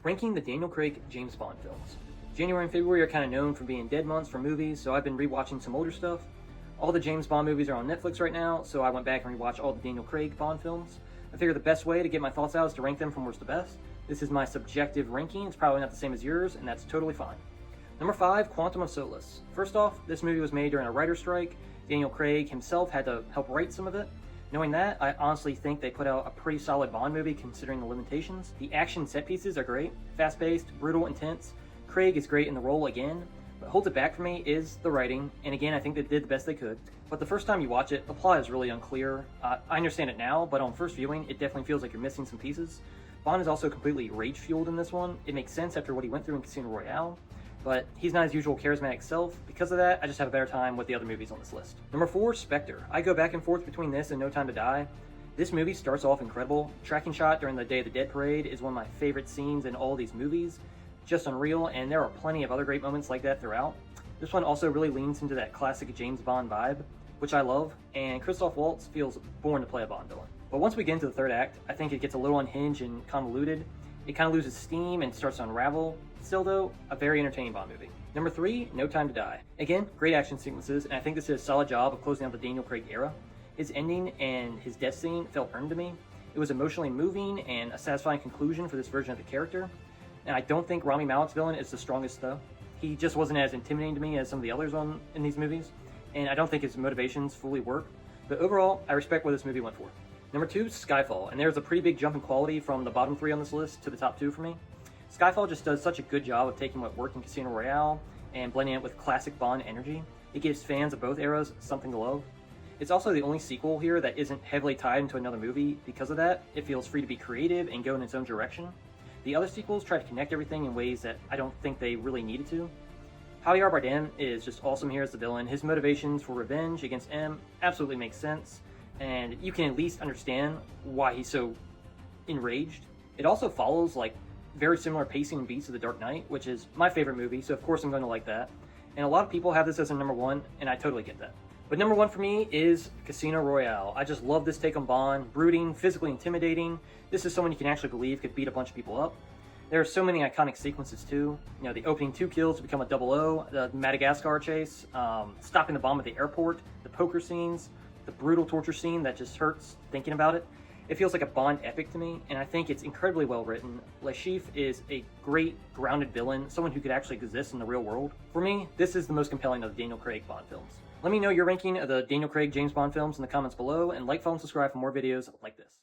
Ranking the Daniel Craig James Bond films. January and February are kind of known for being dead months for movies, so I've been rewatching some older stuff. All the James Bond movies are on Netflix right now, so I went back and rewatched all the Daniel Craig Bond films. I figure the best way to get my thoughts out is to rank them from worst to best. This is my subjective ranking. It's probably not the same as yours, and that's totally fine. Number 5, Quantum of Solace. First off, this movie was made during a writer's strike. Daniel Craig himself had to help write some of it. Knowing that, I honestly think they put out a pretty solid Bond movie considering the limitations. The action set pieces are great, fast-paced, brutal, intense. Craig is great in the role again. What holds it back for me is the writing, and again, I think they did the best they could. But the first time you watch it, the plot is really unclear. I understand it now, but on first viewing, it definitely feels like you're missing some pieces. Bond is also completely rage-fueled in this one. It makes sense after what he went through in Casino Royale, but he's not his usual charismatic self. Because of that, I just have a better time with the other movies on this list. Number 4, Spectre. I go back and forth between this and No Time to Die. This movie starts off incredible. Tracking shot during the Day of the Dead parade is one of my favorite scenes in all these movies. Just unreal, and there are plenty of other great moments like that throughout. This one also really leans into that classic James Bond vibe, which I love, and Christoph Waltz feels born to play a Bond villain. But once we get into the third act, I think it gets a little unhinged and convoluted. It kind of loses steam and starts to unravel. Still though, a very entertaining Bond movie. Number 3, No Time to Die. Again, great action sequences, and I think this did a solid job of closing out the Daniel Craig era. His ending and his death scene felt earned to me. It was emotionally moving and a satisfying conclusion for this version of the character. And I don't think Rami Malek's villain is the strongest though. He just wasn't as intimidating to me as some of the others in these movies, and I don't think his motivations fully work. But overall, I respect what this movie went for. Number 2, Skyfall, and there's a pretty big jump in quality from the bottom 3 on this list to the top 2 for me. Skyfall just does such a good job of taking what worked in Casino Royale and blending it with classic Bond energy. It gives fans of both eras something to love. It's also the only sequel here that isn't heavily tied into another movie. Because of that, it feels free to be creative and go in its own direction. The other sequels try to connect everything in ways that I don't think they really needed to. Javier Bardem is just awesome here as the villain. His motivations for revenge against M absolutely make sense, and you can at least understand why he's so enraged. It also follows like very similar pacing and beats to The Dark Knight, which is my favorite movie, so of course I'm going to like that. And a lot of people have this as a number 1, and I totally get that. But number 1 for me is Casino Royale. I just love this take on Bond, brooding, physically intimidating. This is someone you can actually believe could beat a bunch of people up. There are so many iconic sequences too. You know, the opening 2 kills to become a 00, the Madagascar chase, stopping the bomb at the airport, the poker scenes, the brutal torture scene that just hurts thinking about it. It feels like a Bond epic to me, and I think it's incredibly well written. Le Chiffre is a great, grounded villain, someone who could actually exist in the real world. For me, this is the most compelling of the Daniel Craig Bond films. Let me know your ranking of the Daniel Craig James Bond films in the comments below, and like, follow, and subscribe for more videos like this.